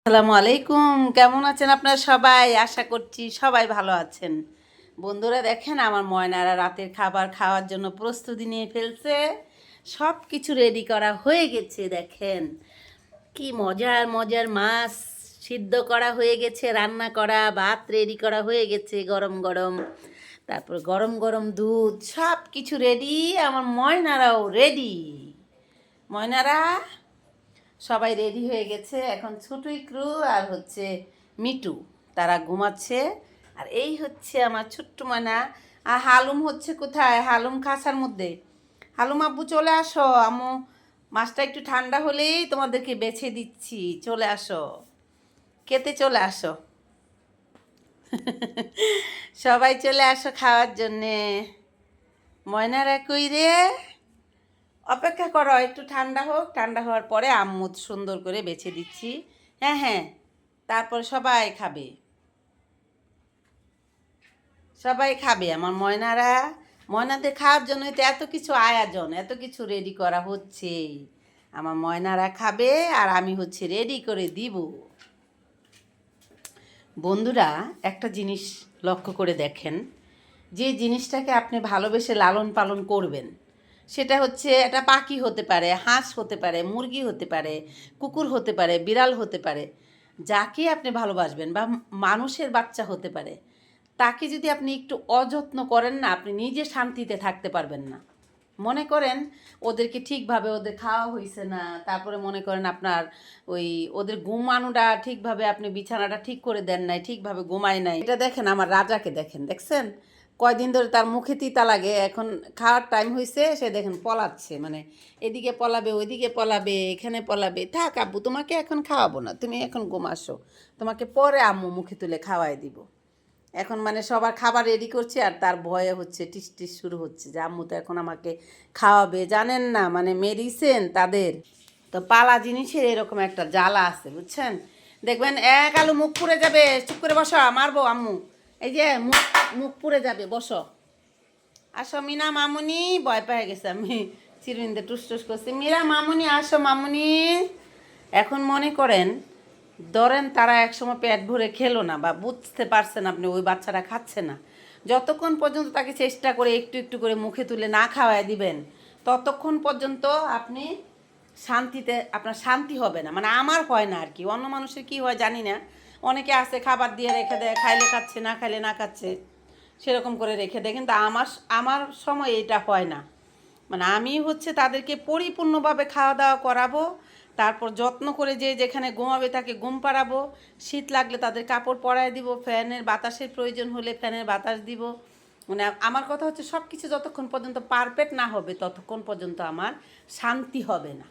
আসসালামু আলাইকুম। কেমন আছেন আপনারা সবাই? আশা করছি সবাই ভালো আছেন। বন্ধুরা দেখেন, আমার ময়নারা রাতের খাবার খাওয়ার জন্য প্রস্তুতি নিয়ে ফেলছে। সব কিছু রেডি করা হয়ে গেছে। দেখেন কি মজার মজার মাছ সিদ্ধ করা হয়ে গেছে, রান্না করা, ভাত রেডি করা হয়ে গেছে গরম গরম। তারপর গরম গরম দুধ, সব কিছু রেডি। আমার ময়নারাও রেডি। ময়নারা সবাই রেডি হয়ে গেছে। এখন ছোটুই ক্রু আর হচ্ছে মিটু, তারা ঘুমাচ্ছে। আর এই হচ্ছে আমার ছোট্ট ময়না। আর হালুম হচ্ছে কোথায়? হালুম খাঁচার মধ্যে। হালুম আব্বু চলে আসো। আম্মু মাছটা একটু ঠান্ডা হলেই তোমাদেরকে বেছে দিচ্ছি, চলে আসো, খেতে চলে আসো। সবাই চলে আসো খাওয়ার জন্যে। ময়নারা কই রে? অপেক্ষা করো, একটু ঠান্ডা হোক। ঠান্ডা হওয়ার পরে আম্মু সুন্দর করে বেছে দিচ্ছি। হ্যাঁ হ্যাঁ, তারপর সবাই খাবে। সবাই খাবে আমার ময়নারা। ময়নাদের খাওয়ার জন্যই তো এত কিছু আয়োজন, এত কিছু রেডি করা হচ্ছে। আমার ময়নারা খাবে আর আমি হচ্ছে রেডি করে দিব। বন্ধুরা, একটা জিনিস লক্ষ্য করে দেখেন, যে জিনিসটাকে আপনি ভালোবেসে লালন পালন করবেন, সেটা হচ্ছে একটা পাখি হতে পারে, হাঁস হতে পারে, মুরগি হতে পারে, কুকুর হতে পারে, বিড়াল হতে পারে। যাকে আপনি ভালোবাসবেন, বা মানুষের বাচ্চা হতে পারে, তাকে যদি আপনি একটু অযত্ন করেন না, আপনি নিজে শান্তিতে থাকতে পারবেন না। মনে করেন ওদেরকে ঠিকভাবে ওদের খাওয়া হয়েছে না, তারপরে মনে করেন আপনার ওই ওদের ঘুমানোটা ঠিকভাবে, আপনি বিছানাটা ঠিক করে দেন নাই, ঠিকভাবে ঘুমায় নাই। এটা দেখেন আমার রাজাকে, দেখেন, দেখছেন কয়দিন ধরে তার মুখে তিতা লাগে। এখন খাওয়ার টাইম হয়েছে, সে দেখেন পলাচ্ছে, মানে এদিকে পলাবে, ওইদিকে পলাবে, এখানে পলাবে। থাক আব্বু, তোমাকে এখন খাওয়াবো না, তুমি এখন ঘুমাসো, তোমাকে পরে আম্মু মুখে তুলে খাওয়াই দিব। এখন মানে সবার খাবার রেডি করছে, আর তার ভয়ে হচ্ছে টিস টিস শুরু হচ্ছে যে আম্মু তো এখন আমাকে খাওয়াবে। জানেন না, মানে মেডিসিন তাদের। তো পালা জিনিসের এরকম একটা জ্বালা আছে, বুঝছেন। দেখবেন এক আলু মুখ পুড়ে যাবে। চুপ করে বসো, মারবো আম্মু। এই যে মুখ মুখ পুড়ে যাবে, বসো। আসো মিনা মামুনি। ভয় পেয়ে গেছে, আমি চিরুনিতে টুস টুস করছি। মীরা মামুনি আসো মামুনি। এখন মনে করেন, ধরেন তারা একসময় পেট ভরে খেলো না, বা বুঝতে পারছেন আপনি ওই বাচ্চাটা খাচ্ছে না, যতক্ষণ পর্যন্ত তাকে চেষ্টা করে একটু একটু করে মুখে তুলে না খাওয়ায় দিবেন, ততক্ষণ পর্যন্ত আপনি শান্তিতে, আপনার শান্তি হবে না। মানে আমার হয় না আর কি, অন্য মানুষের কি হয় জানি না। অনেকে আছে খাবার দিয়ে রেখে দেয়, খাইলে খাচ্ছে, না খাইলে না খাচ্ছে, সেরকম করে রেখে দেয়। কিন্তু আমার আমার সময় এটা হয় না। মানে আমি হচ্ছে তাদেরকে পরিপূর্ণভাবে খাওয়া দাওয়া করাবো, তারপর যত্ন করে যে যেখানে ঘুমাবে তাকে ঘুম পাড়াবো, শীত লাগলে তাদের কাপড় পরায় দিব, ফ্যানের বাতাসের প্রয়োজন হলে ফ্যানের বাতাস দিব। মানে আমার কথা হচ্ছে, সব কিছু যতক্ষণ পর্যন্ত পারফেক্ট না হবে ততক্ষণ পর্যন্ত আমার শান্তি হবে না।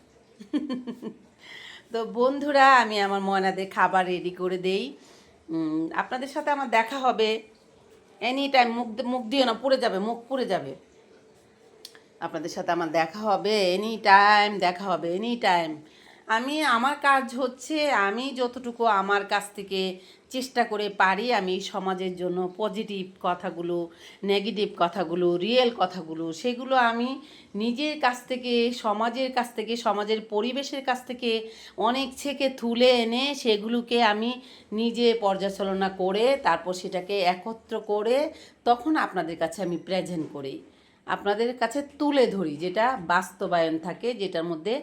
তো বন্ধুরা, আমি আমার ময়নাদের খাবার রেডি করে দেই। আপনাদের সাথে আমার দেখা হবে এনি টাইম। মুখ মুখ দিও না, পুড়ে যাবে, মুখ পুড়ে যাবে। আপনাদের সাথে আমার দেখা হবে এনি টাইম, দেখা হবে এনি টাইম। আমি, আমার কাজ হচ্ছে, আমি যতটুকু আমার কাছ থেকে চেষ্টা করে পারি, আমি সমাজের জন্য পজিটিভ কথাগুলো, নেগেটিভ কথাগুলো, রিয়েল কথাগুলো, সেগুলো আমি নিজের কাছ থেকে, সমাজের কাছ থেকে, সমাজের পরিবেশের কাছ থেকে অনেক ছেকে তুলে এনে সেগুলোকে আমি নিজে পর্যালোচনা করে, তারপর সেটাকে একত্র করে তখন আপনাদের কাছে আমি প্রেজেন্ট করি, আপনাদের কাছে তুলে ধরি, যেটা বাস্তবায়ন থাকে, যেটার মধ্যে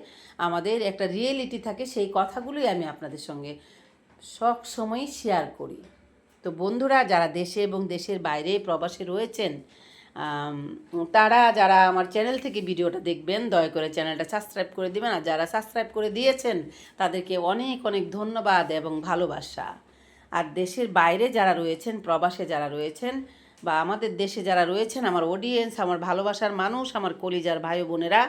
আমাদের একটা রিয়েলিটি থাকে, সেই কথাগুলোই আমি আপনাদের সঙ্গে সব সময় শেয়ার করি। তো বন্ধুরা, যারা দেশে এবং দেশের বাইরে প্রবাসে রয়েছেন, তারা যারা আমার চ্যানেল থেকে ভিডিওটা দেখবেন, দয়া করে চ্যানেলটা সাবস্ক্রাইব করে দিবেন। আর যারা সাবস্ক্রাইব করে দিয়েছেন তাদেরকে অনেক অনেক ধন্যবাদ এবং ভালোবাসা। আর দেশের বাইরে যারা রয়েছেন, প্রবাসে যারা রয়েছেন, বা আমাদের দেশে যারা রয়েছেন, আমার অডিয়েন্স, আমার ভালোবাসার মানুষ, আমার কলিজার ভাই বোনেরা,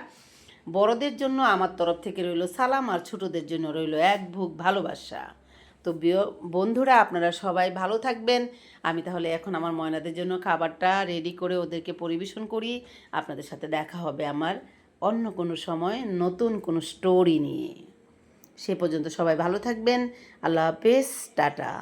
বড়দের জন্য আমার তরফ থেকে রইল সালাম, আর ছোটদের জন্য রইল এক বুক ভালোবাসা। তো বন্ধুরা, আপনারা সবাই ভালো থাকবেন। আমি তাহলে এখন আমার ময়নাদের জন্য খাবারটা রেডি করে ওদেরকে পরিবেশন করি। আপনাদের সাথে দেখা হবে আমার অন্য কোনো সময় নতুন কোনো স্টোরি নিয়ে। সে পর্যন্ত সবাই ভালো থাকবেন। আল্লাহ হাফেজ, টাটা।